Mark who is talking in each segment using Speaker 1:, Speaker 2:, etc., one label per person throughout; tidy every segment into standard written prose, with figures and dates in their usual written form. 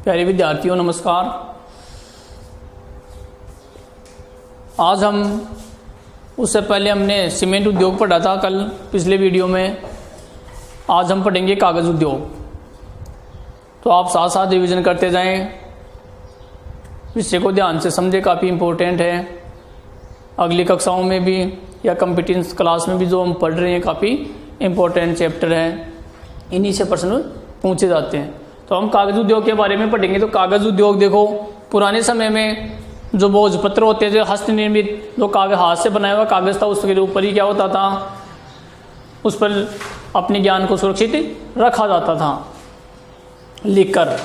Speaker 1: प्यारे विद्यार्थियों नमस्कार। आज हम उससे पहले हमने सीमेंट उद्योग पढ़ा था कल पिछले वीडियो में। आज हम पढ़ेंगे कागज़ उद्योग। तो आप साथ साथ रिवीजन करते जाएं, विषय को ध्यान से समझे, काफ़ी इम्पोर्टेंट है। अगली कक्षाओं में भी या कंप्यूटर क्लास में भी जो हम पढ़ रहे हैं काफ़ी इम्पोर्टेंट चैप्टर है, इन्हीं से प्रश्न पूछे जाते हैं। तो हम कागज़ उद्योग के बारे में पढ़ेंगे। तो कागज़ उद्योग देखो, पुराने समय में जो भोजपत्र होते थे, हस्त निर्मित जो कागज, हाथ से बनाया हुआ कागज़ था, उसके ऊपर ही क्या होता था, उस पर अपने ज्ञान को सुरक्षित रखा जाता था लिखकर।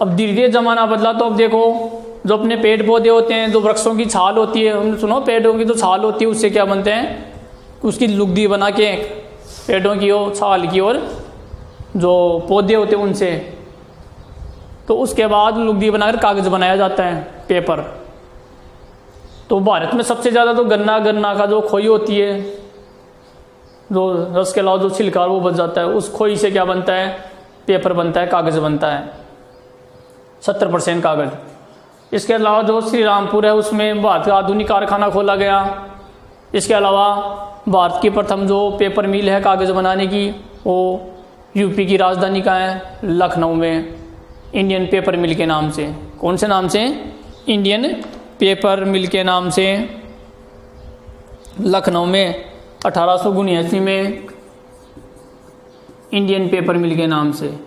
Speaker 1: अब धीरे धीरे ज़माना बदला, तो अब देखो जो अपने पेड़ पौधे होते हैं, जो वृक्षों की छाल होती है, हमने सुनो पेड़ों की जो छाल होती है उससे क्या बनते हैं, उसकी लुगदी बना के पेड़ों की और छाल की और जो पौधे होते हैं उनसे, तो उसके बाद लुगदी बनाकर कागज़ बनाया जाता है, पेपर। तो भारत में सबसे ज़्यादा तो गन्ना का जो खोई होती है, जो रस के अलावा जो छिलका वो बच जाता है, उस खोई से क्या बनता है, पेपर बनता है, कागज़ बनता है, 70% कागज़। इसके अलावा जो श्री रामपुर है उसमें भारत का आधुनिक कारखाना खोला गया। इसके अलावा भारत की प्रथम जो पेपर मिल है कागज़ बनाने की, वो यूपी की राजधानी का है, लखनऊ में, इंडियन पेपर मिल के नाम से। कौन से नाम से? इंडियन पेपर मिल के नाम से लखनऊ में 1879 में इंडियन पेपर मिल के नाम से,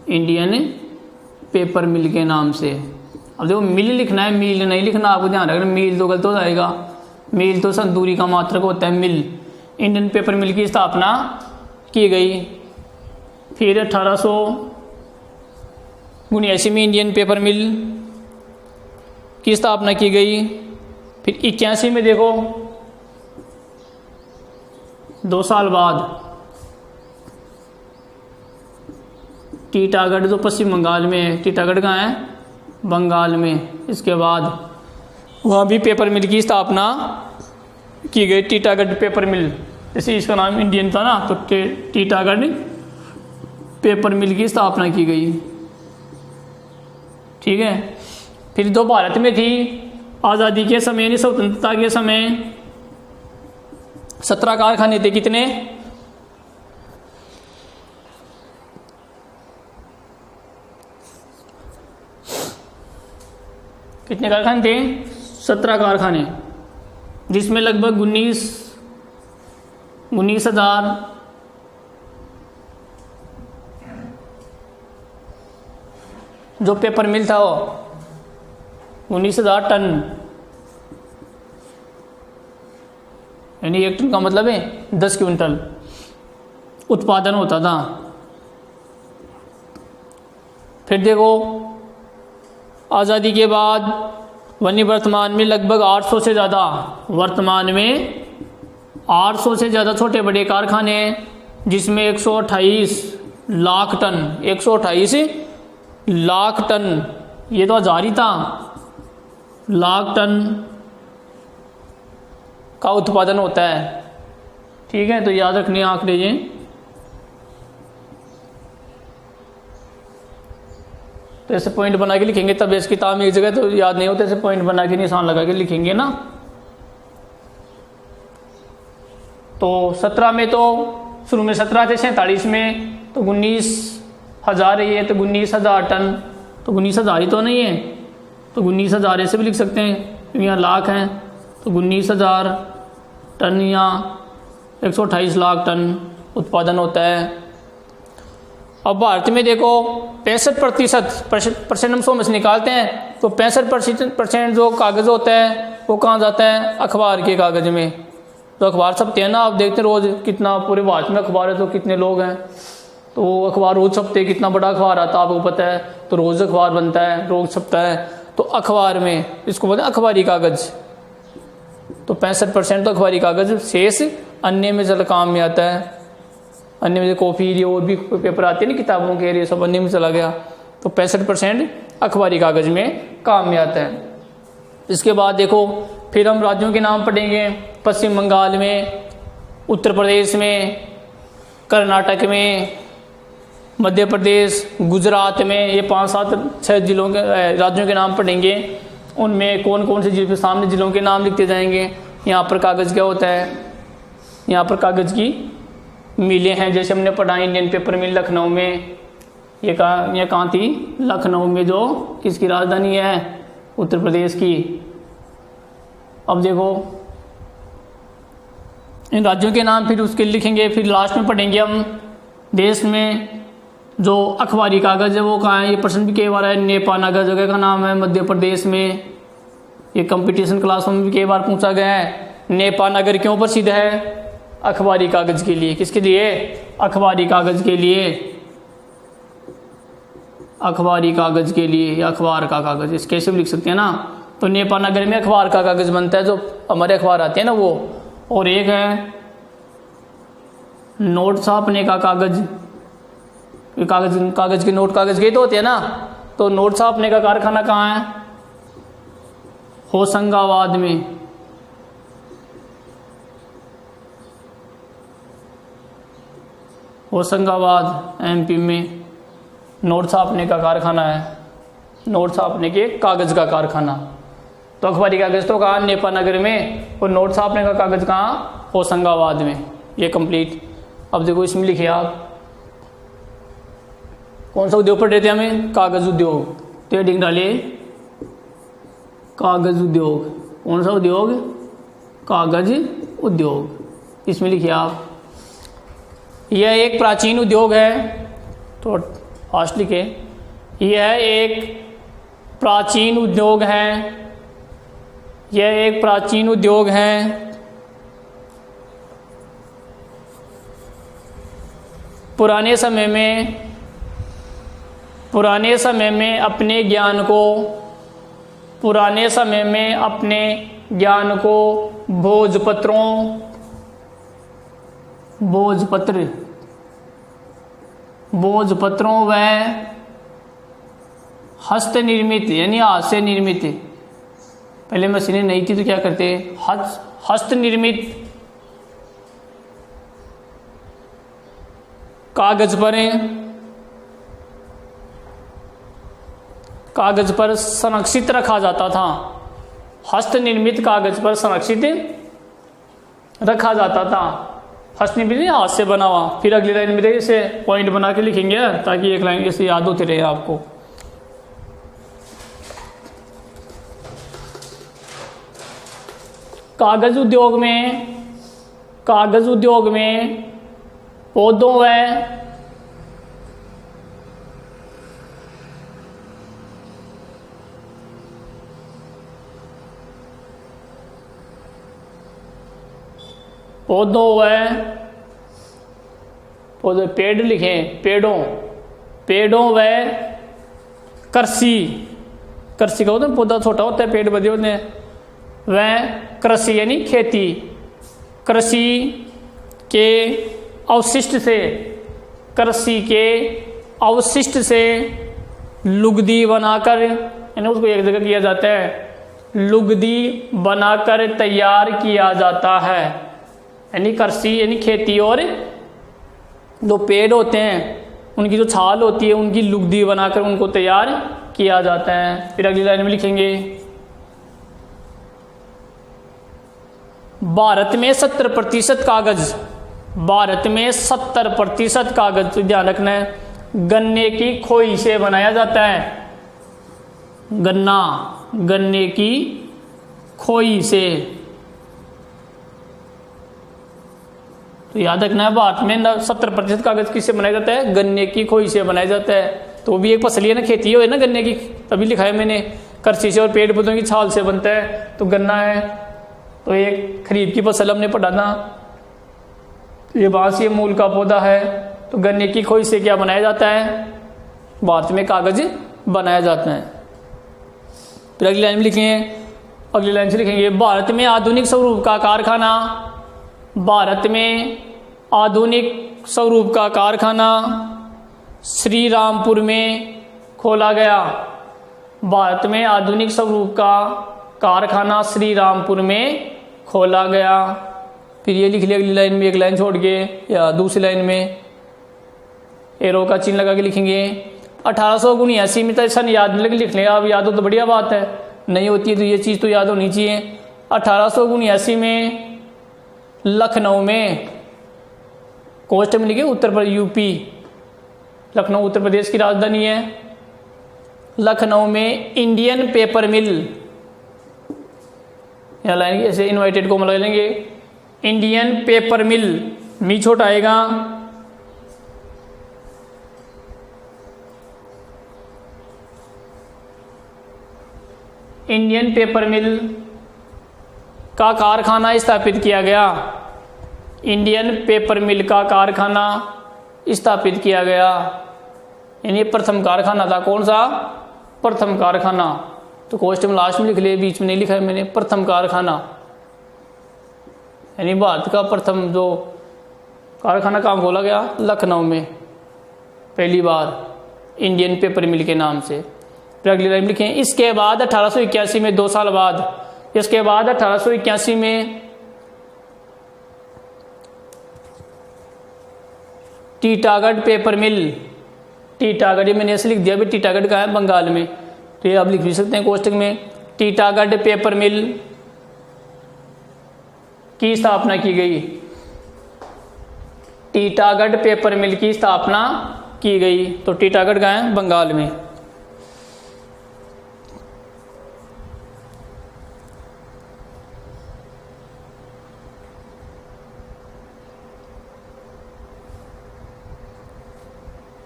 Speaker 1: इंडियन पेपर मिल के नाम से। अब देखो मिल लिखना है, मील नहीं लिखना, आपको ध्यान रखना, मील तो गलत हो जाएगा। मील तो संदूरी का मात्रक होता है, मिल। इंडियन पेपर मिल की स्थापना की गई। फिर 1879 में इंडियन पेपर मिल की स्थापना की गई। फिर 81 में देखो, 2 साल बाद टीटागढ़ जो पश्चिम बंगाल में है, टीटागढ़ कहाँ है, बंगाल में, इसके बाद वहाँ भी पेपर मिल की स्थापना की गई, टीटागढ़ पेपर मिल। जैसे इसका नाम इंडियन था ना, तो टीटागढ़ पेपर मिल की स्थापना की गई। ठीक है। फिर जो भारत में थी आज़ादी के समय, यानी स्वतंत्रता के समय, 17 कारखाने थे। कितने? कितने कारखाने थे? 17 कारखाने, जिसमें लगभग 19,000 जो पेपर मिल था वो 19,000 टन, यानी 1 टन का मतलब है 10 क्विंटल उत्पादन होता था। फिर देखो आज़ादी के बाद वर्तमान में लगभग 800 से ज़्यादा, वर्तमान में 800 से ज़्यादा छोटे बड़े कारखाने हैं, जिसमें 128 लाख टन, 128 लाख टन, ये तो 1000 ही था, लाख टन का उत्पादन होता है। ठीक है, तो याद रखने आंकड़े ये। तो ऐसे पॉइंट बना के लिखेंगे, तब इस किताब में एक जगह तो याद नहीं होता, ऐसे पॉइंट बना के निशान लगा के लिखेंगे ना। तो 17 में तो शुरू में 17 थे, 47 में तो 19,000 है, ये तो 19,000 टन, तो 19,000 ही तो नहीं है, तो 19,000 ऐसे भी लिख सकते हैं, क्योंकि यहाँ लाख हैं, तो 19,000 टन या 128 लाख टन उत्पादन होता है। अब भारत में देखो 65% हम 100 में से निकालते हैं, तो 65% जो कागज़ होता है वो कहाँ जाता है, अखबार के कागज़ में। तो अखबार छपते हैं ना, आप देखते हैं रोज़ कितना, पूरे भारत में अखबार है तो कितने लोग हैं, तो वो अखबार रोज़ छपते हैं, कितना बड़ा अखबार आता है आपको पता है, तो रोज़ अखबार बनता है, रोज़ छपता है, तो अखबार में इसको बोलते हैं अखबारी कागज़। तो 65% तो अखबारी कागज़, शेष अन्य में चल काम में आता है। अन्य में कॉफ़ी, ये और भी पेपर आते हैं ना किताबों के, ये सब अन्य में चला गया, तो 65% अखबारी कागज़ में काम में आता है। इसके बाद देखो फिर हम राज्यों के नाम पढ़ेंगे। पश्चिम बंगाल में, उत्तर प्रदेश में, कर्नाटक में, मध्य प्रदेश, गुजरात में, ये 5-7-6 जिलों के राज्यों के नाम पढ़ेंगे। उनमें कौन कौन से जिले, सामने जिलों के नाम लिखते जाएंगे। यहाँ पर कागज़ क्या होता है, यहाँ पर कागज़ की मिलें हैं, जैसे हमने पढ़ा इंडियन पेपर मिल लखनऊ में। ये कहाँ थी, लखनऊ में, जो किसकी राजधानी है, उत्तर प्रदेश की। अब देखो इन राज्यों के नाम फिर उसके लिखेंगे। फिर लास्ट में पढ़ेंगे हम देश में जो अखबारी कागज़ है वो कहाँ है। ये प्रश्न भी कई बार है। नेपानगर जगह का नाम है मध्य प्रदेश में। ये कंपटीशन क्लासों में भी कई बार पूछा गया है। नेपानगर क्यों प्रसिद्ध है, अखबारी कागज़ के लिए। किसके लिए, अखबारी कागज़ के लिए, अखबारी कागज़ के लिए, या अखबार का कागज़, इस कैसे भी लिख सकते हैं ना। तो नेपानगर में अखबार का कागज़ बनता है, जो हमारे अखबार आते हैं ना वो। और एक है नोट छापने का कागज़। कागज़ के नोट, कागज़ के तो होते हैं ना। तो नोट छापने का कारखाना कहाँ है, होशंगाबाद में। होशंगाबाद एमपी में नोट छापने का कारखाना है, नोट छापने के कागज़ का कारखाना। तो अखबारी कागज़ तो कहाँ, नेपानगर में, और नोट छापने का कागज़ कहाँ, होशंगाबाद में। ये कंप्लीट। अब देखो इसमें लिखिए आप कौन सा उद्योग पढ़ रहे थे हमें, कागज़ उद्योग। तो हेडिंग डालिए कागज़ उद्योग। कौन सा उद्योग, कागज़ उद्योग। इसमें लिखिए आप यह एक प्राचीन उद्योग है। तो फास्ट लिखे, यह एक प्राचीन उद्योग है, यह एक प्राचीन उद्योग है। पुराने समय में अपने ज्ञान को, पुराने समय में अपने ज्ञान को भोजपत्रों व हस्त निर्मित, यानी हाथ से निर्मित, पहले मशीनें नहीं थी तो क्या करते, हस्त निर्मित कागज पर संरक्षित रखा जाता था। हस्त निर्मित कागज पर संरक्षित रखा जाता था। हस्त निर्मित हाथ से बना हुआ। फिर अगली लाइन में देखिए, इसे पॉइंट बना के लिखेंगे ताकि एक लाइन ऐसे याद होती रहे आपको। कागज उद्योग में पौधों व पेड़ लिखें, पेड़ों व कृषि का होता है, पौधा छोटा होता है, पेड़ बड़े होते हैं। वह कृषि यानी खेती, कृषि के अवशिष्ट से लुगदी बनाकर, यानी उसको एक जगह किया जाता है, लुगदी बनाकर तैयार किया जाता है। यानी कृषि यानी खेती, और जो पेड़ होते हैं उनकी जो छाल होती है उनकी लुगदी बनाकर उनको तैयार किया जाता है। फिर अगली लाइन में लिखेंगे, भारत में 70% कागज, तो ध्यान रखना है, गन्ने की खोई से बनाया जाता है। गन्ने की खोई से। तो याद रखना है, भारत में 70% कागज किससे बनाया जाता है, गन्ने की खोई से बनाया जाता है। तो वो भी एक फसली है ना, खेती है ना गन्ने की, तभी लिखा है मैंने। कृषि से और पेड़ पौधों की छाल से बनता है, तो गन्ना है। तो एक खरीफ की फसल हमने पढ़ा था, ये बांस मूल का पौधा है। तो गन्ने की खोई से क्या बनाया जाता है, भारत में कागज बनाया जाता है। फिर अगली लाइन में लिखेंगे, अगली लाइन से लिखेंगे, भारत में आधुनिक स्वरूप का कारखाना श्री रामपुर में खोला गया। भारत में आधुनिक स्वरूप का कारखाना श्री रामपुर में खोला गया। फिर ये लिख लिया अगली लाइन में, एक लाइन छोड़ के, या दूसरी लाइन में, एरो का चिन्ह लगा के लिखेंगे। 1879 में तो सन याद नहीं लगे लिख लें, आप याद हो तो बढ़िया बात है, नहीं होती है तो ये चीज़ तो याद होनी चाहिए। 1879 में लखनऊ में कोष्ट में लिखे उत्तर प्रदेश यूपी, लखनऊ उत्तर प्रदेश की राजधानी है। लखनऊ में इंडियन पेपर मिल, यहाँ लाएंगे ऐसे इन्वाइटेड को मिला लेंगे, इंडियन पेपर मिल, मी छोटा आएगा, इंडियन पेपर मिल का कारखाना स्थापित किया गया। इंडियन पेपर मिल का कारखाना स्थापित किया गया, यानी प्रथम कारखाना था। कौन सा? प्रथम कारखाना। तो कोष्ट में लास्ट में लिख ले, बीच में नहीं लिखा है मैंने। प्रथम कारखाना यानी भारत का प्रथम जो कारखाना कहाँ खोला गया? लखनऊ में पहली बार इंडियन पेपर मिल के नाम से। फिर अगली लाइन लिखें, इसके बाद 1881 में 2 साल बाद, इसके बाद 1881 में टीटागढ़ पेपर मिल, टीटागढ़ ये मैंने ऐसे लिख दिया, भी टीटागढ़ का है बंगाल में, तो ये आप लिख भी सकते हैं कोष्टक में। टीटागढ़ पेपर मिल की स्थापना की गई, टीटागढ़ पेपर मिल की स्थापना की गई। तो टीटागढ़ का है बंगाल में।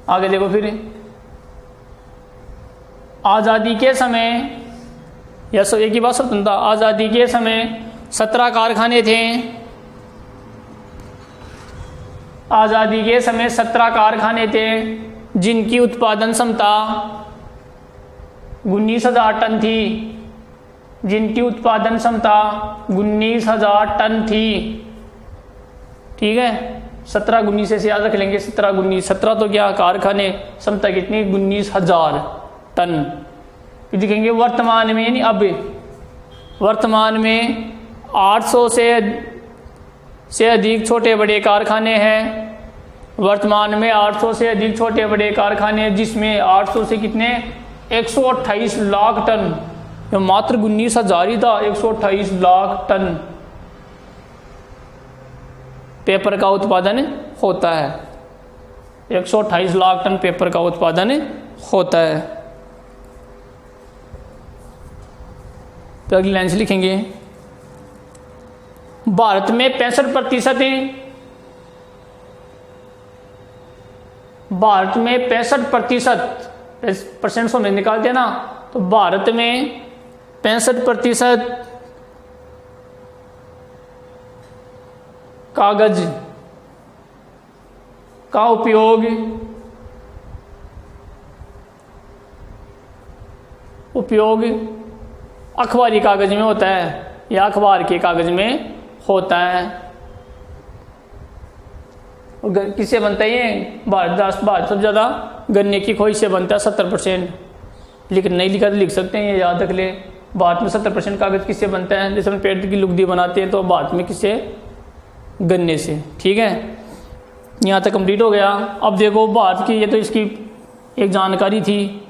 Speaker 1: आगे देखो फिर, आज़ादी के समय, या सब एक ही बात स्वतंत्रता, आज़ादी के समय 17 कारखाने थे। आज़ादी के समय 17 कारखाने थे जिनकी उत्पादन क्षमता 19,000 टन थी, जिनकी उत्पादन क्षमता 19,000 टन थी। ठीक है, 17 19 से याद रख लेंगे, 17 19, 17 तो क्या कारखाने, क्षमता कितनी? 19,000 टन। फिर दिखेंगे वर्तमान में, यानी अब वर्तमान में 800 से अधिक छोटे बड़े कारखाने हैं। वर्तमान में 800 से अधिक छोटे बड़े कारखाने हैं, जिसमें 800 से कितने? 128 लाख टन, जो मात्र 19,000 ही था, 128 लाख टन पेपर का उत्पादन होता है। 128 लाख टन पेपर का उत्पादन होता है। तो अगली लाइन से लिखेंगे, भारत में 65% भारत में 65% समझ निकालते हैं ना, तो भारत में 65% कागज का उपयोग अखबारी कागज में होता है, या अखबार के कागज में होता है। और किससे बनता है ये? भारत सबसे ज़्यादा गन्ने की खोई से बनता है 70%। लेकिन नहीं लिखा तो लिख सकते हैं, ये याद रख ले। भारत में 70% कागज किससे बनता है? जैसे हम पेड़ की लुगदी बनाते हैं तो भारत में किससे? गन्ने से। ठीक है, यहाँ तक कंप्लीट हो गया। अब देखो भारत की, ये तो इसकी एक जानकारी थी।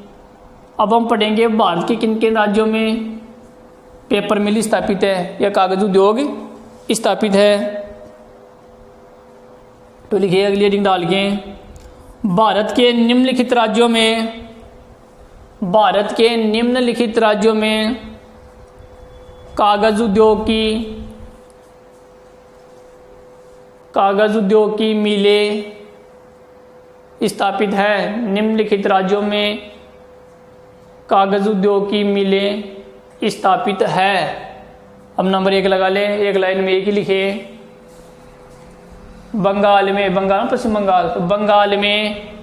Speaker 1: अब हम पढ़ेंगे भारत के किन किन राज्यों में पेपर मिल स्थापित है या कागज उद्योग स्थापित है। तो लिखिए अगली हेडिंग डाल के, भारत के निम्नलिखित राज्यों में, भारत के निम्नलिखित राज्यों में कागज उद्योग की मिलें स्थापित है। निम्नलिखित राज्यों में कागज उद्योग की मिलें स्थापित है। अब नंबर 1 लगा लें, एक लाइन में एक ही लिखे। बंगाल में, बंगाल पश्चिम बंगाल, तो बंगाल में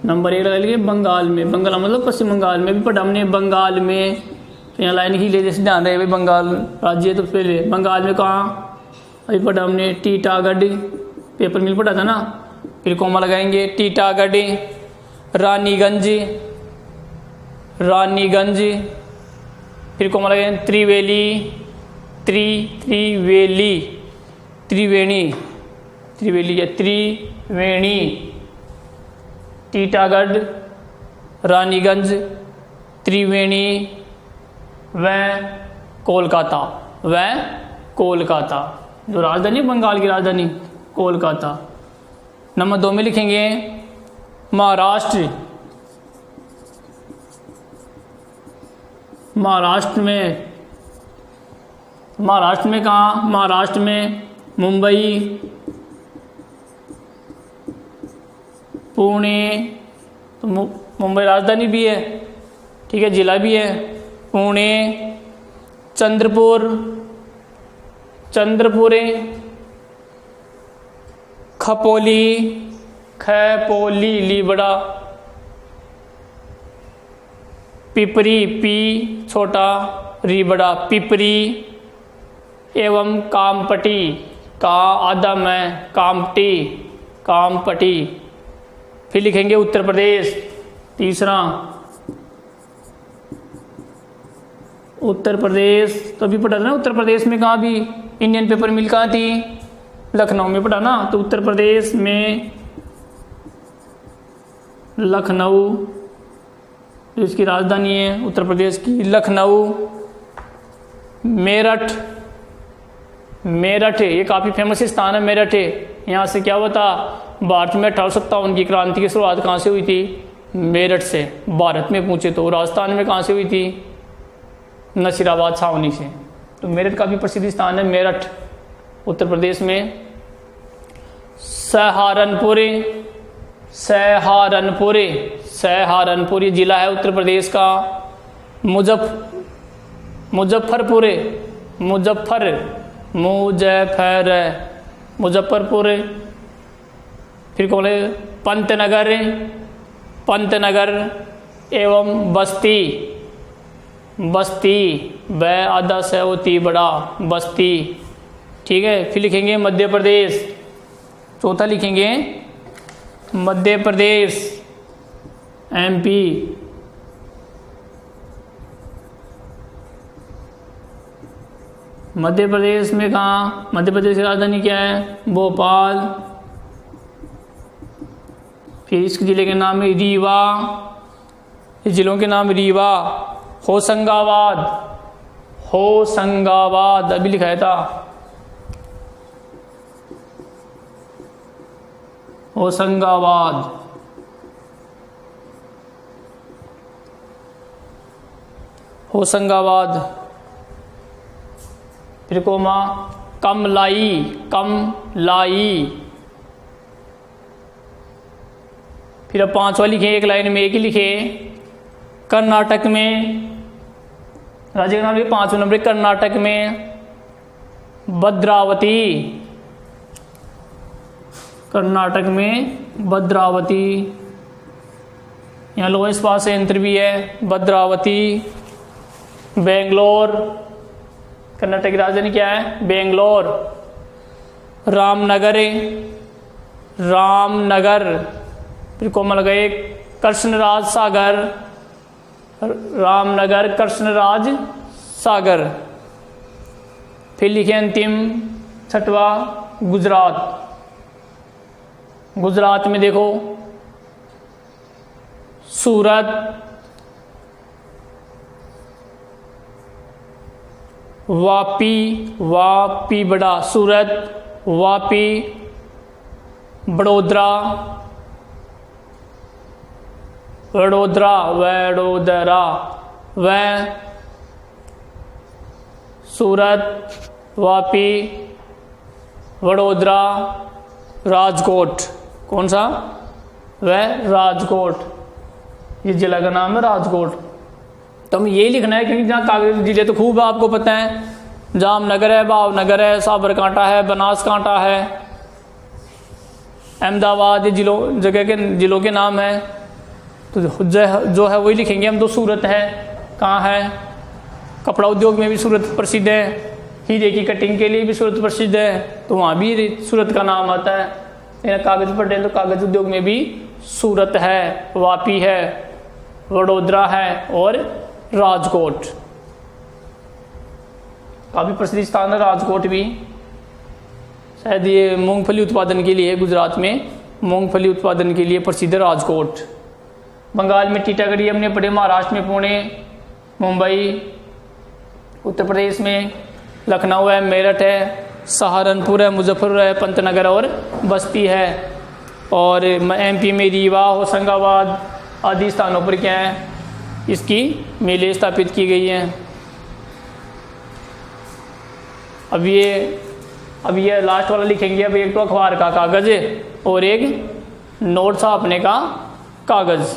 Speaker 1: नंबर 1 लगा लीजिए। बंगाल में, बंगाल मतलब पश्चिम बंगाल में भी पढ़ा हमने। बंगाल में तो यहाँ लाइन ही ले, जैसे ध्यान रहे भाई, बंगाल राज्य तो पहले बंगाल में कहाँ? अभी पढ़ा हमने टीटागढ़, पेपर मिल पढ़ा था ना। फिर कोमा लगाएंगे टीटागढ़, रानीगंज, रानीगंज, फिर कोमा लगाएंगे त्रिवेली, त्रिवेली, त्रिवेणी, त्रिवेली या त्रिवेणी, टीटागढ़, रानीगंज, त्रिवेणी व कोलकाता, व कोलकाता, जो राजधानी बंगाल की राजधानी कोलकाता। नंबर 2 में लिखेंगे महाराष्ट्र, महाराष्ट्र में कहाँ? महाराष्ट्र में मुंबई, पुणे, तो मुंबई राजधानी भी है, ठीक है, जिला भी है, पुणे, चंद्रपुर, चंद्रपुरे, खपोली, खपोली, ली बड़ा, पिपरी, पी छोटा, री बड़ा, पिपरी, एवं कामपटी, का आधा में, कामटी, कामपटी। फिर लिखेंगे उत्तर प्रदेश, तीसरा उत्तर प्रदेश, तो अभी पढ़ा ना उत्तर प्रदेश में कहाँ भी इंडियन पेपर मिल कहाँ थी? लखनऊ में पढ़ा ना। तो उत्तर प्रदेश में लखनऊ, इसकी राजधानी है उत्तर प्रदेश की लखनऊ। मेरठ, मेरठ ये काफ़ी फेमस स्थान है, मेरठ है। यहाँ से क्या हुआ था? भारत में 1857 की क्रांति की शुरुआत कहाँ से हुई थी? मेरठ से। भारत में पूछे तो राजस्थान में कहाँ से हुई थी? नसीराबाद छावनी से। तो मेरठ काफ़ी प्रसिद्ध स्थान है मेरठ, उत्तर प्रदेश में। सहारनपुर, सहारनपुर, सहारनपुर ये जिला है उत्तर प्रदेश का। मुजफ्फरपुर, मुजफ्फरपुर। फिर कौन है? पंतनगर, पंतनगर एवं बस्ती, बस्ती, ब आधा से होती बड़ा, बस्ती, ठीक है। फिर लिखेंगे मध्य प्रदेश, चौथा लिखेंगे मध्य प्रदेश, MP। मध्य प्रदेश में कहाँ? मध्य प्रदेश की राजधानी क्या है? भोपाल। फिर इस जिले के नाम है रीवा, इस जिलों के नाम रीवा, होशंगाबाद, होशंगाबाद अभी लिखाया था, होशंगाबाद। होशंगाबाद। फिर कोमा कमलाई, कमलाई। फिर अब 5वां लिखे, एक लाइन में एक ही लिखे। कर्नाटक में, राज्य का नाम लिखे 5वें नंबर, कर्नाटक में भद्रावती, कर्नाटक में भद्रावती। यहाँ लोअर इस्पात संयंत्र भी है, भद्रावती। बेंगलोर, कर्नाटक की राजधानी क्या है? बेंगलोर। रामनगर, रामनगर। फिर कोमा लगाए कृष्णराज सागर, रामनगर, कृष्णराज सागर। फिर लिखे अंतिम 6वां गुजरात। गुजरात में देखो सूरत, वापी, वापी बड़ा, सूरत, वापी, वडोदरा, वडोदरा, वडोदरा, व सूरत, वापी, वडोदरा, राजकोट। कौन सा? वह राजकोट, ये जिला का नाम है राजकोट। तो हमें यही लिखना है क्योंकि जहाँ कागज जिले तो खूब आपको पता है, जामनगर है, भावनगर है, साबरकांठा है, बनासकांठा है, अहमदाबाद, ये जगह के जिलों के नाम है। तो जो है वही लिखेंगे हम। तो सूरत है, कहाँ है? कपड़ा उद्योग में भी सूरत प्रसिद्ध है, हीरे की कटिंग के लिए भी सूरत प्रसिद्ध है, तो वहाँ भी सूरत का नाम आता है। कागज पढ़ रहे हैं तो कागज उद्योग में भी सूरत है, वापी है, वडोदरा है और राजकोट, काफी प्रसिद्ध स्थान है राजकोट भी। शायद ये मूंगफली उत्पादन के लिए, गुजरात में मूंगफली उत्पादन के लिए प्रसिद्ध है राजकोट। बंगाल में टीटागढ़ी हमने पढ़े, महाराष्ट्र में पुणे, मुंबई, उत्तर प्रदेश में लखनऊ है, मेरठ है, सहारनपुर है, मुजफ्फरपुर है, पंतनगर और बस्ती है। और एमपी में रीवा, होशंगाबाद आदि स्थानों पर क्या है, इसकी मिलें स्थापित की गई हैं। अब ये लास्ट वाला लिखेंगे। अब एक तो अखबार का कागज और एक नोट छापने का कागज।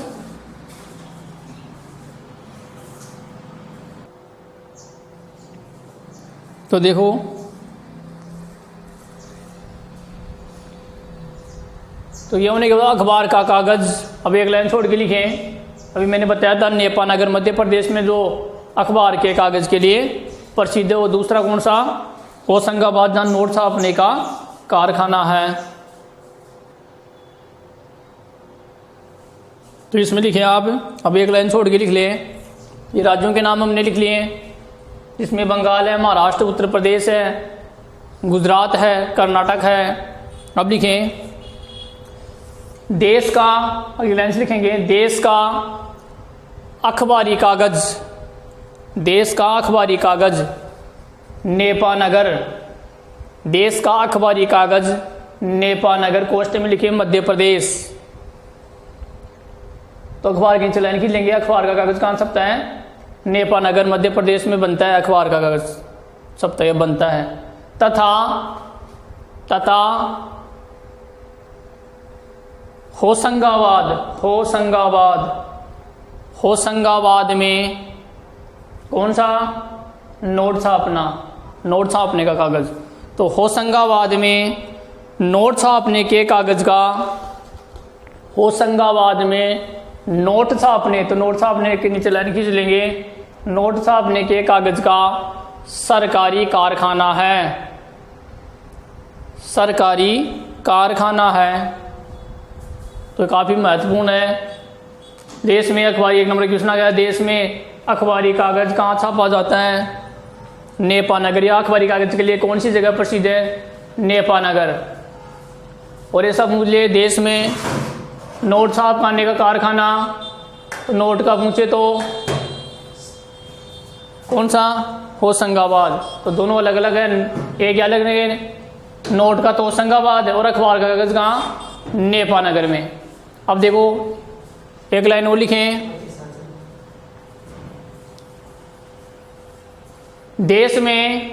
Speaker 1: तो देखो, तो ये होने के बाद अखबार का कागज। अब एक लाइन छोड़ के लिखें। अभी मैंने बताया था नेपानगर मध्य प्रदेश में जो अखबार के कागज के लिए प्रसिद्ध है, वो दूसरा कौन सा, होशंगाबाद, जहाँ नोट छापने का कारखाना है। तो इसमें लिखे आप। अब एक लाइन छोड़ के लिख लें। ये राज्यों के नाम हमने लिख लिए, इसमें बंगाल है, महाराष्ट्र, उत्तर प्रदेश है, गुजरात है, कर्नाटक है। अब लिखें देश का, अगली लाइन से लिखेंगे, देश का अखबारी कागज, देश का अखबारी कागज नेपानगर, देश का अखबारी कागज नेपानगर, कोष्ट में लिखे मध्य प्रदेश। तो अखबार की लाइन खींच लेंगे। अखबार का कागज कहाँ छपता है, नेपानगर मध्य प्रदेश में बनता है अखबार का कागज, छपता है, बनता है। तथा होशंगाबाद में कौन सा, नोट छापना, नोट छापने का कागज। तो होशंगाबाद में नोट छापने के कागज का, होशंगाबाद में नोट छापने, तो नोट छापने के नीचे लाइन खींच लेंगे, नोट छापने के कागज का सरकारी कारखाना है, सरकारी कारखाना है। तो काफी महत्वपूर्ण है। देश में अखबारी, एक नंबर क्वेश्चन आ गया, देश में अखबारी कागज कहाँ छापा जाता है, नेपानगर। या अखबारी कागज के लिए कौन सी जगह प्रसिद्ध है, नेपानगर। और ये सब मुझे देश में नोट छापने का कारखाना, तो नोट का पूछे तो कौन सा, होशंगाबाद। तो दोनों अलग अलग है, एक अलग है, नोट का तो होशंगाबाद है और अखबार का कागज कहाँ, नेपानगर में। अब देखो एक लाइन और लिखें, देश में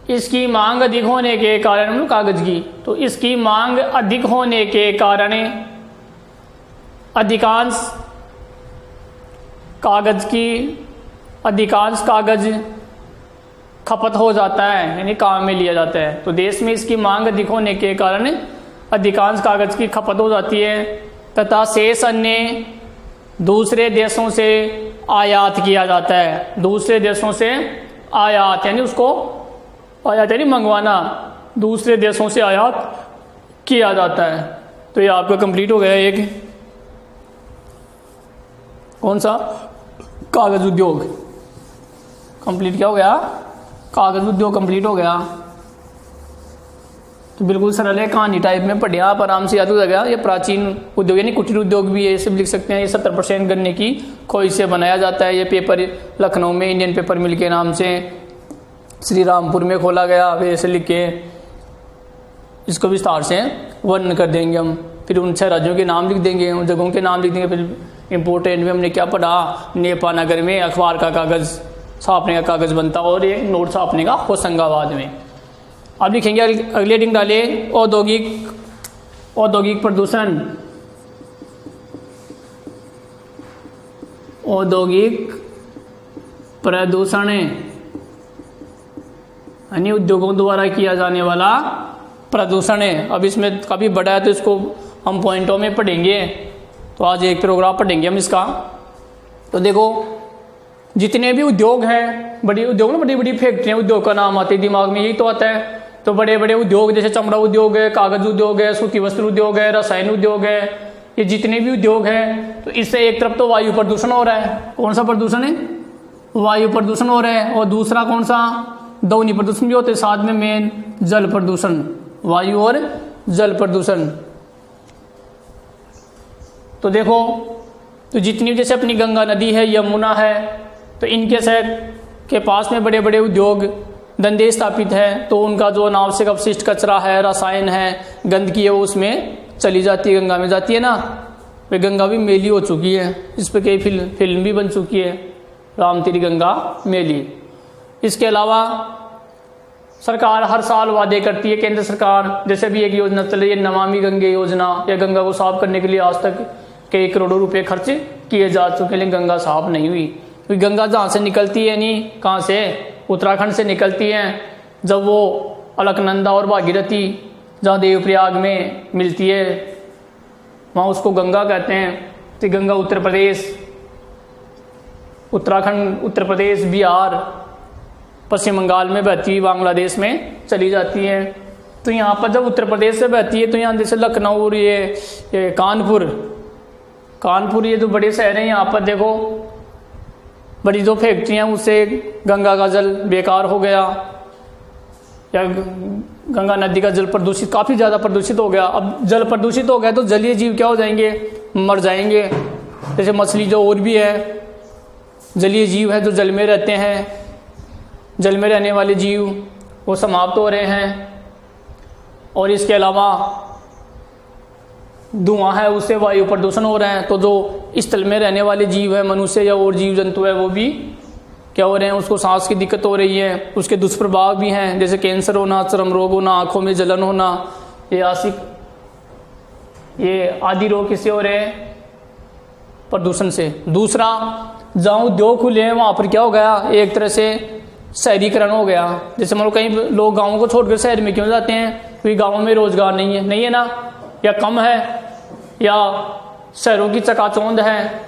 Speaker 1: इसकी मांग अधिक होने के कारण, कागज की, तो इसकी मांग अधिक होने के कारण अधिकांश कागज खपत हो जाता है, यानी काम में लिया जाता है। तो देश में इसकी मांग अधिक होने के कारण अधिकांश कागज की खपत हो जाती है, तथा शेष अन्य दूसरे देशों से आयात किया जाता है। दूसरे देशों से आयात यानी उसको, आयात यानी मंगवाना, दूसरे देशों से आयात किया जाता है। तो ये आपका कंप्लीट हो गया एक, कौन सा, कागज उद्योग कंप्लीट। क्या हो गया, कागज उद्योग कंप्लीट हो गया। तो बिल्कुल सरल है, कहानी टाइप में पढ़े आप, आराम से याद हो जाएगा। ये प्राचीन उद्योग यानी कुटीर उद्योग भी है, ये सब लिख सकते हैं। ये 70% गन्ने की खोई से बनाया जाता है। ये पेपर लखनऊ में इंडियन पेपर मिल के नाम से श्री रामपुर में खोला गया। वे ऐसे लिख के इसको विस्तार से वर्णन कर देंगे हम। फिर उन 6 राज्यों के नाम लिख देंगे, उन जगहों के नाम लिख देंगे। फिर इम्पोर्टेंट में हमने क्या पढ़ा, नेपानगर में अखबार का कागज छापने का कागज बनता और ये नोट छापने का होशंगाबाद में। अब लिखेंगे अगले हेडिंग डाले, औद्योगिक प्रदूषण, औद्योगिक प्रदूषण यानी उद्योगों द्वारा किया जाने वाला प्रदूषण है। अब इसमें काफ़ी बड़ा है तो इसको हम पॉइंटों में पढ़ेंगे। तो आज एक पैराग्राफ पढ़ेंगे हम इसका। तो देखो जितने भी उद्योग हैं, बड़ी उद्योग ना, बड़ी बड़ी फैक्ट्रियाँ, उद्योग का नाम आते दिमाग में, यही तो आता है। तो बड़े बड़े उद्योग जैसे चमड़ा उद्योग है, कागज उद्योग है, सूती वस्त्र उद्योग है, रसायन उद्योग है, ये जितने भी उद्योग हैं, तो इससे एक तरफ तो वायु प्रदूषण हो रहा है। कौन सा प्रदूषण है? वायु प्रदूषण हो रहा है। और दूसरा कौन सा? ध्वनि प्रदूषण भी होते हैं साथ में, मेन जल प्रदूषण, वायु और जल प्रदूषण। तो देखो, तो जितनी जैसे अपनी गंगा नदी है, यमुना है, तो इनके शहर के पास में बड़े बड़े उद्योग धंधे स्थापित है, तो उनका जो अनावश्यक अपशिष्ट कचरा है, रसायन है, गंदगी है, वो उसमें चली जाती है, गंगा में जाती है ना। वे गंगा भी मेली हो चुकी है, इस पर कई फिल्म भी बन चुकी है, राम तेरी गंगा मेली। इसके अलावा सरकार हर साल वादे करती है, केंद्र सरकार, जैसे भी एक योजना चल रही है नमामि गंगे योजना, या गंगा को साफ करने के लिए आज तक कई करोड़ों रुपए खर्च किए जा चुके, लेकिन गंगा साफ नहीं हुई। क्योंकि गंगा जहाँ से निकलती है, नहीं कहाँ से, उत्तराखंड से निकलती है। जब वो अलकनंदा और भागीरथी जहाँ देवप्रयाग में मिलती है, वहाँ उसको गंगा कहते हैं। तो गंगा उत्तर प्रदेश, उत्तराखंड, उत्तर प्रदेश, बिहार, पश्चिम बंगाल में बहती हुई बांग्लादेश में चली जाती है। तो यहाँ पर जब उत्तर प्रदेश से बहती है, तो यहाँ जैसे लखनऊ और ये कानपुर, ये जो बड़े शहर हैं, यहाँ पर देखो बड़ी जो फैक्ट्रियाँ, उससे गंगा का जल बेकार हो गया, या गंगा नदी का जल प्रदूषित, काफ़ी ज़्यादा प्रदूषित हो गया। अब जल प्रदूषित हो गया तो जलीय जीव क्या हो जाएंगे? मर जाएंगे। जैसे मछली जो और भी है, जलीय जीव है, जो जल में रहते हैं, जल में रहने वाले जीव, वो समाप्त हो रहे हैं। और इसके अलावा धुआं है, उससे वायु प्रदूषण हो रहा है। तो जो स्थल में रहने वाले जीव है, मनुष्य या और जीव जंतु है, वो भी क्या हो रहे हैं? उसको सांस की दिक्कत हो रही है। उसके दुष्प्रभाव भी हैं, जैसे कैंसर होना, चर्म रोग होना, आंखों में जलन होना, ये आदि रोग किससे हो रहे हैं? प्रदूषण से। दूसरा, जहाँ उद्योग खुले हैं वहाँ पर क्या हो गया? एक तरह से शहरीकरण हो गया। जैसे मान लो कई लोग गाँव को छोड़कर शहर में क्यों जाते हैं? क्योंकि गाँव में रोजगार नहीं है ना, या कम है, या शहरों की चकाचौंध है,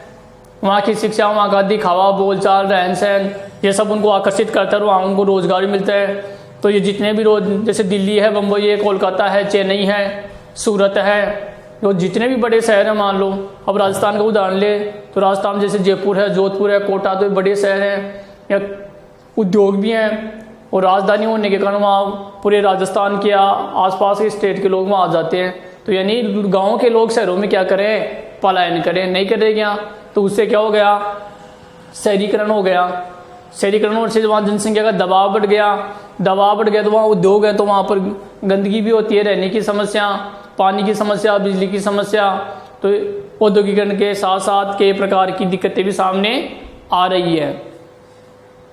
Speaker 1: वहाँ की शिक्षा, वहाँ का दिखावा, बोलचाल, रहन सहन, ये सब उनको आकर्षित करता है, वहाँ उनको रोजगार भी मिलता है। तो ये जितने भी जैसे दिल्ली है, बम्बई है, कोलकाता है, चेन्नई है, सूरत है, तो जितने भी बड़े शहर हैं, मान लो अब राजस्थान का उदाहरण ले, तो राजस्थान जैसे जयपुर है, जोधपुर है, कोटा, तो बड़े शहर हैं, या उद्योग भी हैं। और राजधानी होने के कारण वहाँ पूरे राजस्थान के आसपास के स्टेट के लोग वहाँ आ जाते हैं। तो यानी गाँव के लोग शहरों में क्या करें? पलायन करें, नहीं करें क्या? तो उससे क्या हो गया? शहरीकरण हो गया। शहरीकरण होने से वहाँ जनसंख्या का दबाव बढ़ गया तो वहाँ उद्योग है, तो वहाँ पर गंदगी भी होती है, रहने की समस्या, पानी की समस्या, बिजली की समस्या। तो औद्योगिकरण के साथ साथ कई प्रकार की दिक्कतें भी सामने आ रही है।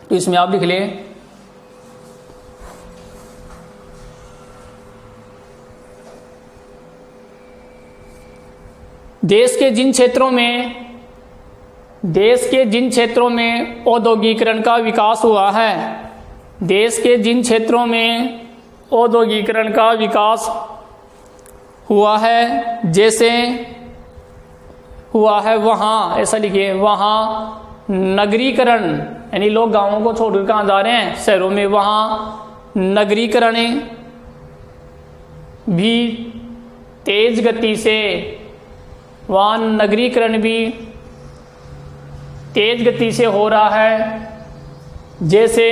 Speaker 1: तो इसमें आप लिख लें, देश के जिन क्षेत्रों में औद्योगिकरण का विकास हुआ है, देश के जिन क्षेत्रों में औद्योगिकरण का विकास हुआ है, जैसे हुआ है वहाँ, ऐसा लिखिए, वहाँ नगरीकरण, यानी लोग गांवों को छोड़कर कहाँ जा रहे हैं? शहरों में। वहाँ नगरीकरण भी तेज गति से, वहाँ नगरीकरण भी तेज गति से हो रहा है। जैसे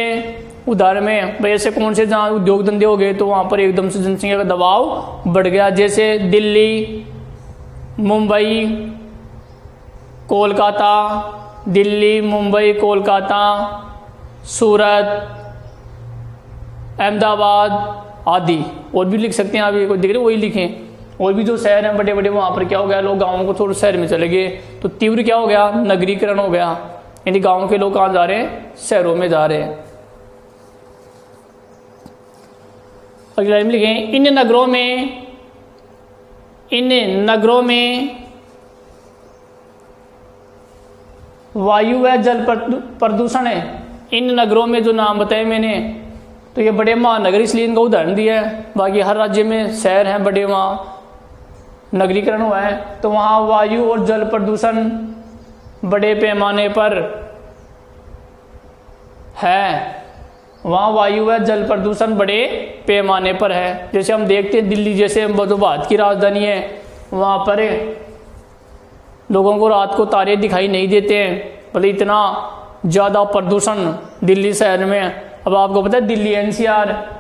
Speaker 1: उदाहरण में वैसे कौन से जहाँ उद्योग धंधे हो गए, तो वहाँ पर एकदम से जनसंख्या का दबाव बढ़ गया। जैसे दिल्ली, मुंबई, कोलकाता, दिल्ली, मुंबई, कोलकाता, सूरत, अहमदाबाद आदि, और भी लिख सकते हैं आप, ये कोई दिख रहे वही लिखें। और भी जो शहर हैं बड़े बड़े, वहाँ पर क्या हो गया? लोग गाँवों को छोड़ शहर में चले गए, तो तीव्र क्या हो गया? नगरीकरण हो गया। यानी गाँव के लोग कहाँ जा रहे हैं? शहरों में जा रहे हैं। अगली लाइन में लिखें, इन नगरों में वायु व जल प्रदूषण है। इन नगरों में जो नाम बताए मैंने, तो ये बड़े महानगर इसलिए इनका उदाहरण दिया है। बाकी हर राज्य में शहर हैं बड़े, वहाँ नगरीकरण हुआ है, तो वहाँ वायु और जल प्रदूषण बड़े पैमाने पर है, वहाँ वायु व जल प्रदूषण बड़े पैमाने पर है। जैसे हम देखते हैं दिल्ली जैसे जो भारत की राजधानी है, वहाँ पर लोगों को रात को तारे दिखाई नहीं देते हैं, मतलब इतना ज़्यादा प्रदूषण दिल्ली शहर में। अब आपको पता है दिल्ली एनसीआर,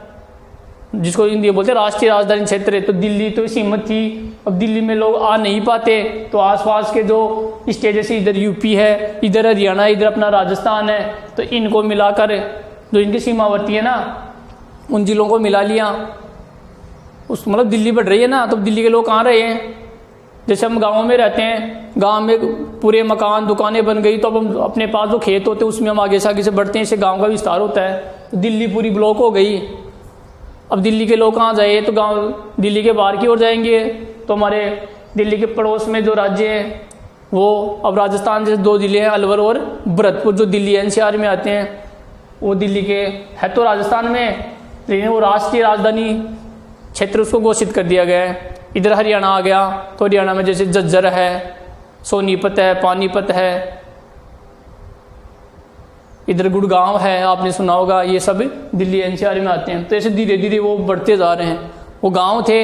Speaker 1: जिसको हिंदी बोलते हैं राष्ट्रीय राजधानी क्षेत्र है, तो दिल्ली तो सीमित थी। अब दिल्ली में लोग आ नहीं पाते, तो आसपास के जो स्टेट जैसे इधर यूपी है, इधर हरियाणा, इधर अपना राजस्थान है, तो इनको मिलाकर जो इनकी सीमावर्ती है ना, उन जिलों को मिला लिया। उस मतलब दिल्ली बढ़ रही है ना, तो दिल्ली के लोग कहाँ रहे हैं। जैसे हम गाँव में रहते हैं, गांव में पूरे मकान दुकानें बन गई, तो अब हम अपने पास जो खेत होते हैं उसमें हम आगे से बढ़ते हैं, इससे गांव का विस्तार होता है। तो दिल्ली पूरी ब्लॉक हो गई। अब दिल्ली के लोग कहाँ जाए, तो गांव दिल्ली के बाहर की ओर जाएंगे। तो हमारे दिल्ली के पड़ोस में जो राज्य हैं वो, अब राजस्थान जैसे 2 जिले हैं, अलवर और भरतपुर, जो दिल्ली एनसीआर में आते हैं, वो दिल्ली के है तो राजस्थान में, लेकिन वो राष्ट्रीय राजधानी क्षेत्र उसको घोषित कर दिया गया है। इधर हरियाणा आ गया, तो हरियाणा में जैसे झज्जर है, सोनीपत है, पानीपत है, इधर गुड़गांव है, आपने सुना होगा, ये सब दिल्ली एनसीआर में आते हैं। तो ऐसे धीरे धीरे वो बढ़ते जा रहे हैं। वो गांव थे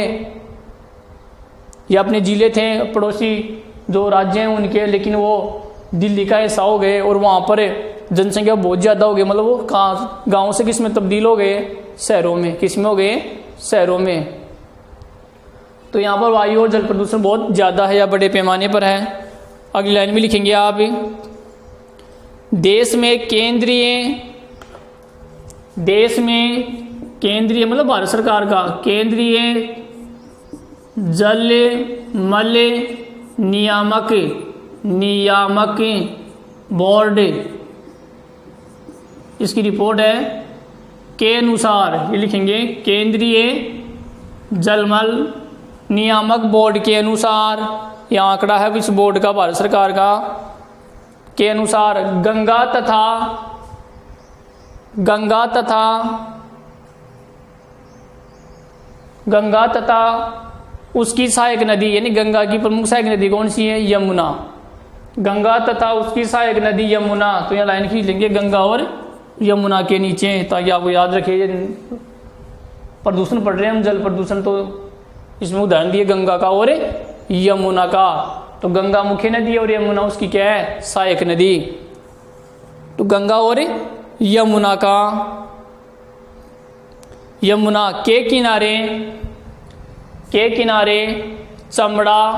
Speaker 1: या अपने जिले थे, पड़ोसी जो राज्य हैं उनके, लेकिन वो दिल्ली का हिस्सा हो गए और वहाँ पर जनसंख्या बहुत ज़्यादा हो गई। मतलब वो कहाँ गाँव से किस में तब्दील हो गए, शहरों में। किस में हो गए, शहरों में। तो यहाँ पर वायु और जल प्रदूषण बहुत ज़्यादा है या बड़े पैमाने पर है। अगली लाइन में लिखेंगे आप, देश में केंद्रीय मतलब भारत सरकार का केंद्रीय जल मल नियामक बोर्ड, इसकी रिपोर्ट है के अनुसार, ये लिखेंगे केंद्रीय जलमल नियामक बोर्ड के अनुसार, यह आंकड़ा है इस बोर्ड का भारत सरकार का, के अनुसार गंगा तथा उसकी सहायक नदी, यानी गंगा की प्रमुख सहायक नदी कौन सी है, यमुना। गंगा तथा उसकी सहायक नदी यमुना, तो यहाँ लाइन खींच लेंगे गंगा और यमुना के नीचे, ताकि आपको याद रखिए प्रदूषण पढ़ रहे हैं हम, जल प्रदूषण, तो इसमें उदाहरण दिए गंगा का और यमुना का। तो गंगा मुख्य नदी और यमुना उसकी क्या है, सहायक नदी। तो गंगा और यमुना का, यमुना के किनारे चमड़ा,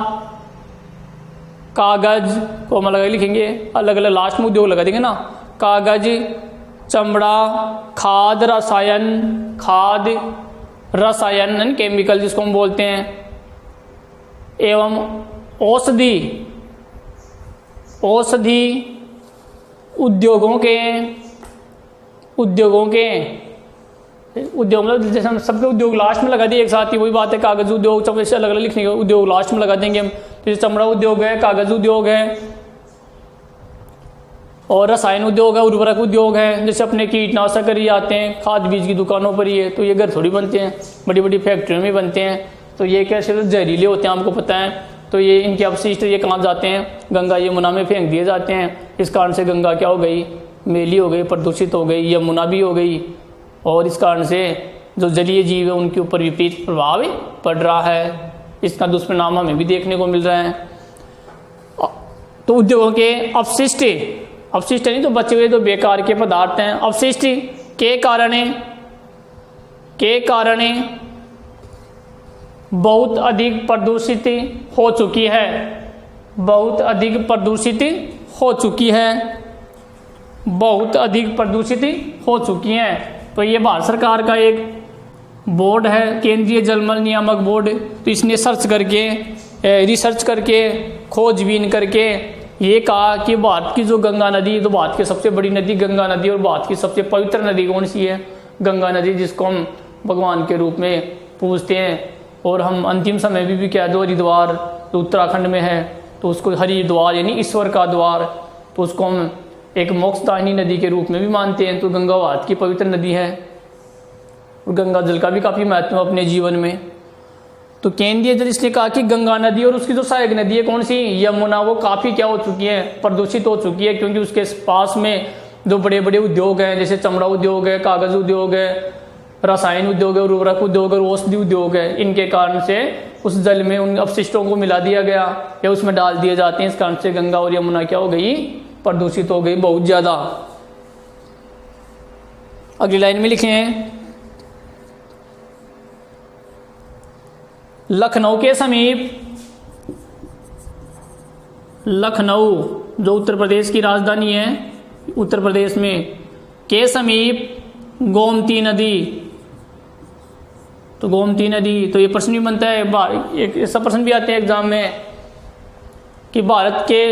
Speaker 1: कागज को हम अलग लिखेंगे, अलग अलग लास्ट में उद्योग लगा देंगे ना, कागज, चमड़ा, खाद रसायन केमिकल जिसको हम बोलते हैं, एवं औषधि उद्योगों उद्योग मतलब जैसे हम सबके उद्योग लास्ट में लगा दिए एक साथ ही, वही बात है, कागज उद्योग सब ऐसे अलग अलग लिखने का, उद्योग लास्ट में लगा देंगे हम। तो चमड़ा उद्योग है, कागज उद्योग है, और रसायन उद्योग है, उर्वरक उद्योग है, जैसे अपने कीटनाशक ही आते हैं खाद बीज की दुकानों पर ही है, तो ये घर थोड़ी बनते हैं, बड़ी बड़ी फैक्ट्रियों में बनते हैं। तो ये कैसे जहरीले होते हैं आपको पता है। तो ये इनके अपशिष्ट ये कहाँ जाते हैं, गंगा यमुना में फेंक दिए जाते हैं। इस कारण से गंगा क्या हो गई, मैली हो गई, प्रदूषित हो गई, यमुना भी हो गई, और इस कारण से जो जलीय जीव है उनके ऊपर विपरीत प्रभाव पड़ रहा है। इसका दुष्परिणाम हमें भी देखने को मिल रहा है। तो उद्योगों के अपशिष्ट नहीं तो बचे हुए जो बेकार के पदार्थ हैं, अपशिष्ट के कारण बहुत अधिक प्रदूषित हो चुकी है। तो ये भारत सरकार का एक बोर्ड है, केंद्रीय जलमल नियामक बोर्ड। तो इसने रिसर्च करके खोजबीन करके ये कहा कि भारत की जो गंगा नदी, तो भारत की सबसे बड़ी नदी गंगा नदी, और भारत की सबसे पवित्र नदी कौन सी है, गंगा नदी, जिसको हम भगवान के रूप में पूजते हैं। और हम अंतिम समय भी क्या है, हरिद्वार जो उत्तराखंड में है, तो उसको हरिद्वार यानी ईश्वर का द्वार, तो उसको हम एक मोक्षदायिनी नदी के रूप में भी मानते हैं। तो गंगा भारत की पवित्र नदी है, और गंगा जल का भी काफ़ी महत्व है अपने जीवन में। तो केंद्रीय जल इसने कहा कि गंगा नदी और उसकी जो सहायक नदी है कौन सी, यमुना, वो काफ़ी क्या हो चुकी है, प्रदूषित हो चुकी है, क्योंकि उसके पास में जो बड़े बड़े उद्योग हैं, जैसे चमड़ा उद्योग है, कागज उद्योग है, रसायन उद्योग है, उर्वरक उद्योग है, औषधि उद्योग है, इनके कारण से उस जल में उन अपशिष्टों को मिला दिया गया या उसमें डाल दिए जाते हैं। इस कारण से गंगा और यमुना क्या हो गई, प्रदूषित हो गई बहुत ज्यादा। अगली लाइन में लिखे हैं, लखनऊ के समीप, लखनऊ जो उत्तर प्रदेश की राजधानी है, उत्तर प्रदेश में, के समीप गोमती नदी। तो गोमती नदी, तो ये प्रश्न भी बनता है, एक ऐसा प्रश्न भी आते हैं एग्जाम में कि भारत के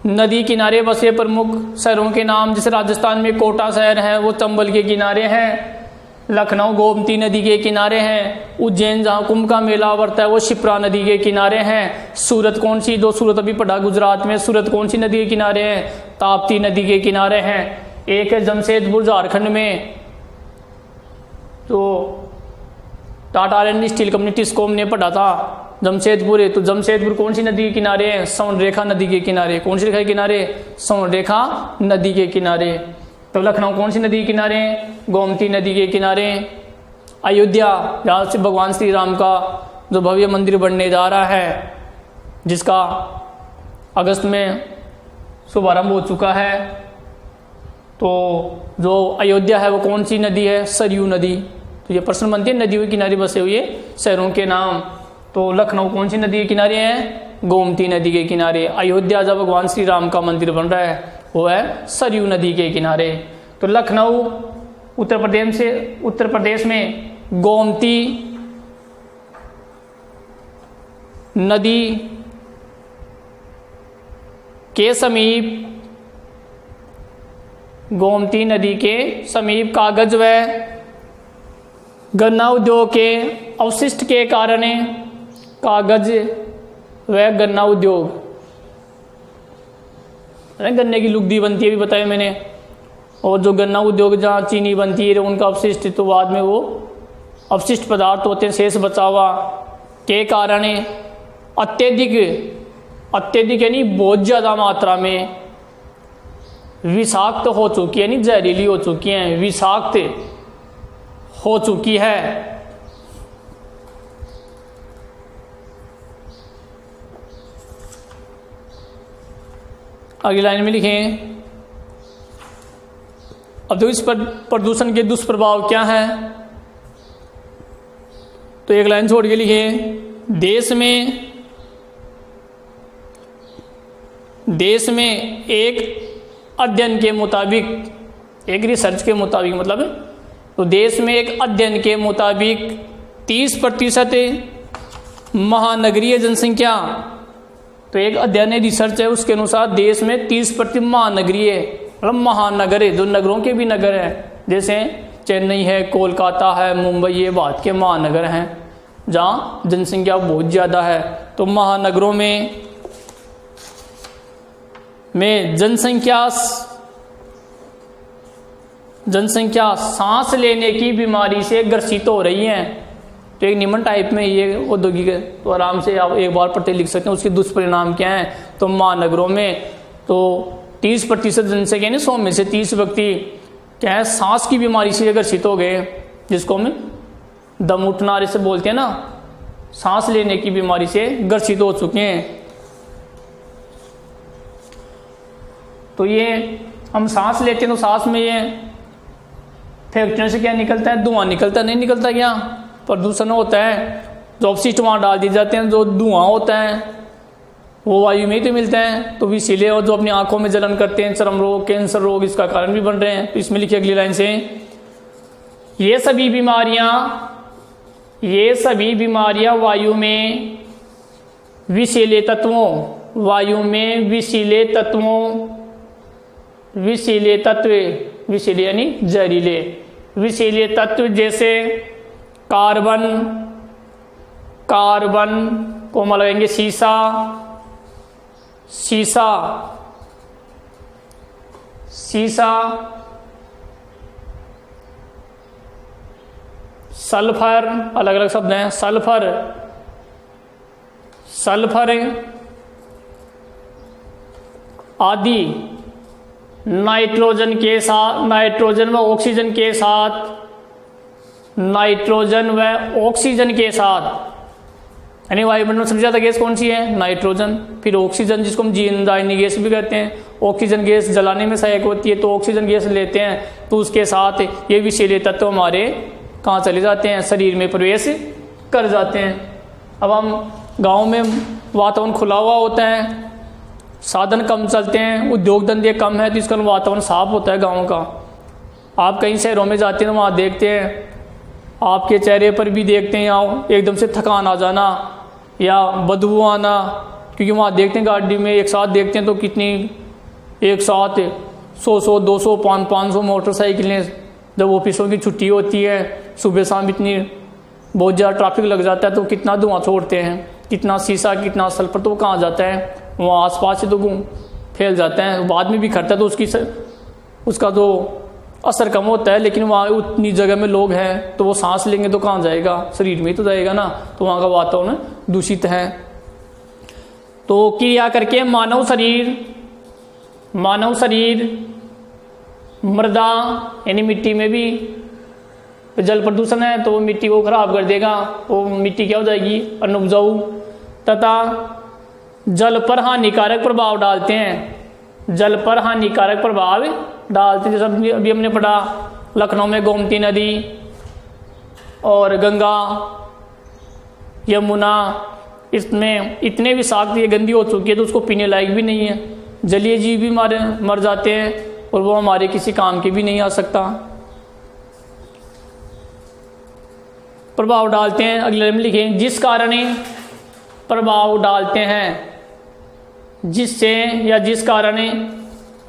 Speaker 1: नदी किनारे बसे प्रमुख शहरों के नाम, जैसे राजस्थान में कोटा शहर है, वो चंबल के किनारे है, लखनऊ गोमती नदी के किनारे हैं, उज्जैन जहाँ कुंभ का मेला बढ़ता है वो शिप्रा नदी के किनारे हैं, सूरत कौन सी, दो सूरत अभी पढ़ा गुजरात में, सूरत कौन सी नदी के किनारे है, ताप्ती नदी के किनारे हैं, एक है जमशेदपुर झारखंड में, तो टाटा आयरन स्टील कंपनी टिस्कॉम ने पढ़ा था जमशेदपुर है, तो जमशेदपुर कौन सी नदी के किनारे है, स्वर्णरेखा नदी के किनारे, कौन सी रेखा के किनारे, स्वर्णरेखा नदी के किनारे। तो लखनऊ कौन सी नदी के किनारे, गोमती नदी के किनारे। अयोध्या जहाँ से भगवान श्री राम का जो भव्य मंदिर बनने जा रहा है, जिसका अगस्त में शुभारंभ हो चुका है, तो जो अयोध्या है वो कौन सी नदी है, सरयू नदी। तो ये प्रश्न बनते हैं नदियों के किनारे बसे हुए शहरों के नाम। तो लखनऊ कौन सी नदी के किनारे है, गोमती नदी के किनारे। अयोध्या जब भगवान श्री राम का मंदिर बन रहा है वो है सरयू नदी के किनारे। तो लखनऊ उत्तर प्रदेश में गोमती नदी के समीप, गोमती नदी के समीप कागज व गन्ना उद्योग के अवशिष्ट के कारण, कागज व गन्ना उद्योग, गन्ने की लुगदी बनती है भी बताया मैंने, और जो गन्ना उद्योग जहाँ चीनी बनती है उनका अपशिष्ट, तो बाद में वो अपशिष्ट पदार्थ होते हैं शेष बचा हुआ, के कारण अत्यधिक यानी बहुत ज़्यादा मात्रा में विषाक्त हो चुकी है, यानी जहरीली हो चुकी हैं, विषाक्त हो चुकी है। अगली लाइन में लिखें, अब देखो इस पर प्रदूषण के दुष्प्रभाव क्या है। तो एक लाइन छोड़ के लिखें, देश में एक अध्ययन के मुताबिक, एक रिसर्च के मुताबिक मतलब, तो देश में एक अध्ययन के मुताबिक 30% महानगरीय जनसंख्या, तो एक अध्ययन रिसर्च है उसके अनुसार देश में 30% महानगरीय, मतलब महानगर है, जो नगरों के भी नगर हैं, जैसे चेन्नई है, कोलकाता है, मुंबई, ये भारत के महानगर हैं जहाँ जनसंख्या बहुत ज़्यादा है। तो महानगरों में जनसंख्या सांस लेने की बीमारी से ग्रसित हो रही है। तो एक निम्न टाइप में ये औद्योगिक, तो आराम से आप एक बार पढ़ते लिख सकते हैं उसके दुष्परिणाम क्या हैं। तो महानगरों में तो 30% जनसंख्या यानी 100 में से 30 व्यक्ति क्या है, सांस की बीमारी से ग्रसित हो गए, जिसको हम दम उठना जैसे बोलते हैं ना, सांस लेने की बीमारी से ग्रसित हो चुके हैं। तो ये हम सांस लेते हैं तो सांस में ये फैक्ट्रियों से क्या निकलता है, धुआं निकलता, नहीं निकलता, क्या प्रदूषण होता है। जो अपशिष्ट वहाँ डाल दिए जाते हैं, जो धुआं होता है वो वायु में ही तो मिलते हैं। तो इसीलिए और जो अपनी आंखों में जलन करते हैं, चर्म रोग, कैंसर रोग, इसका कारण भी बन रहे हैं। तो इसमें लिखिए अगली लाइन से, ये सभी बीमारियां वायु में विषैले विषैले यानी जहरीले विषैले तत्व जैसे कार्बन को हम लगाएंगे सल्फर, अलग अलग शब्द हैं, सल्फर, सल्फर आदि नाइट्रोजन के साथ, नाइट्रोजन व ऑक्सीजन के साथ, नाइट्रोजन व ऑक्सीजन के साथ, यानी वायुमंडल में सबसे ज़्यादा गैस कौन सी है? नाइट्रोजन। फिर ऑक्सीजन जिसको हम जीवनदायिनी गैस भी कहते हैं, ऑक्सीजन गैस जलाने में सहायक होती है, तो ऑक्सीजन गैस लेते हैं तो उसके साथ ये विषैले तत्व हमारे कहाँ चले जाते हैं? शरीर में प्रवेश कर जाते हैं। अब हम गाँव में वातावरण खुला हुआ होता है, साधन कम चलते हैं, उद्योग धंधे कम है, तो इसका वातावरण साफ होता है गाँव का। आप कहीं शहरों में जाते हैं तो वहाँ देखते हैं, आपके चेहरे पर भी देखते हैं या एकदम से थकान आ जाना या बदबू आना, क्योंकि वहाँ देखते हैं गाड़ी में एक साथ देखते हैं तो कितनी एक साथ 100 200 500 मोटरसाइकिलें, जब ऑफिसों की छुट्टी होती है सुबह शाम इतनी बहुत ज़्यादा ट्रैफिक लग जाता है तो कितना धुआं छोड़ते हैं, कितना शीशा, कितना सल्फर, तो वो कहाँ जाता है? वहाँ आसपास से तो फैल जाता है, बाद में भी खड़ता है तो उसका तो असर कम होता है, लेकिन वहाँ उतनी जगह में लोग हैं तो वो सांस लेंगे तो कहाँ जाएगा? शरीर में ही तो जाएगा ना, तो वहाँ का वातावरण दूषित है। तो क्रिया करके मानव शरीर मृदा यानी मिट्टी में भी जल प्रदूषण है तो वो मिट्टी को खराब कर देगा, वो मिट्टी क्या हो जाएगी? अनुपजाऊ, तथा जल पर हानिकारक प्रभाव डालते हैं, जल पर हानिकारक प्रभाव डालते हैं। जैसे अभी हमने पढ़ा लखनऊ में गोमती नदी और गंगा यमुना, इसमें इतने विषाक्त ये गंदी हो चुकी है तो उसको पीने लायक भी नहीं है, जलीय जीव भी मर जाते हैं और वो हमारे किसी काम के भी नहीं आ सकता। प्रभाव डालते हैं, अगले में लिखें जिस कारण प्रभाव डालते हैं, जिससे या जिस कारण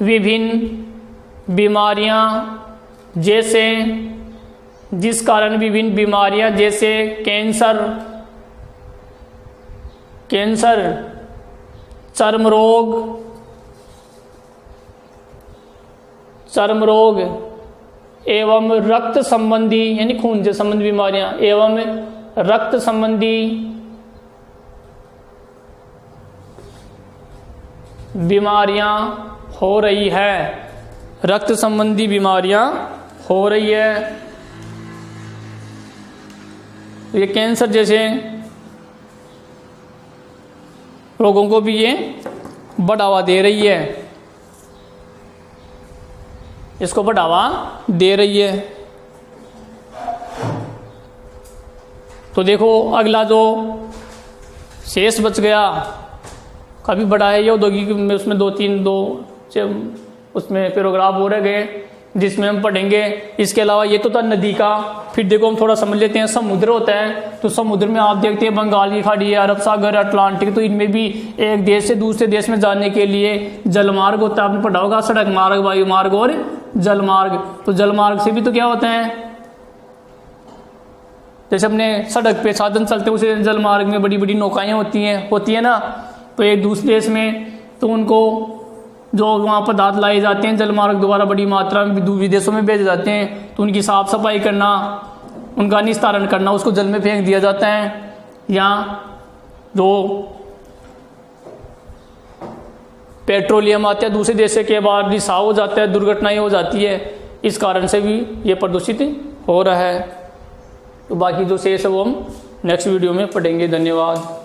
Speaker 1: विभिन्न बीमारियां जैसे, जिस कारण विभिन्न बीमारियां जैसे कैंसर, चर्म रोग एवं रक्त संबंधी यानी खून से संबंधी बीमारियां एवं रक्त संबंधी बीमारियां हो रही है, रक्त संबंधी बीमारियां हो रही है। ये कैंसर जैसे रोगों को भी ये बढ़ावा दे रही है, इसको बढ़ावा दे रही है। तो देखो अगला जो शेष बच गया काफ़ी बड़ा है ये औद्योगिक में, उसमें उसमें पैराग्राफ हो रह गए जिसमें हम पढ़ेंगे। इसके अलावा ये तो था नदी का, फिर देखो हम थोड़ा समझ लेते हैं। समुद्र होता है तो समुद्र में आप देखते हैं बंगाल की खाड़ी है, अरब सागर, अटलांटिक, तो इनमें भी एक देश से दूसरे देश में जाने के लिए जलमार्ग होता है। आपने पढ़ा होगा सड़क मार्ग, वायु मार्ग और जलमार्ग। तो जलमार्ग से भी तो क्या होते हैं, जैसे अपने सड़क पे साधन चलते हैं उसे जलमार्ग में बड़ी बड़ी नौकाएं होती है ना, तो एक दूसरे देश में तो उनको जो वहाँ पदार्थ लाए जाते हैं जलमार्ग द्वारा बड़ी मात्रा में विदेशों में भेजे जाते हैं, तो उनकी साफ सफाई करना, उनका निस्तारण करना, उसको जल में फेंक दिया जाता है। या जो पेट्रोलियम आते हैं दूसरे देश के बाद रिसाव हो जाता है, दुर्घटनाएं हो जाती है, इस कारण से भी ये प्रदूषित हो रहा है। तो बाकी जो शेष है वो हम नेक्स्ट वीडियो में पढ़ेंगे। धन्यवाद।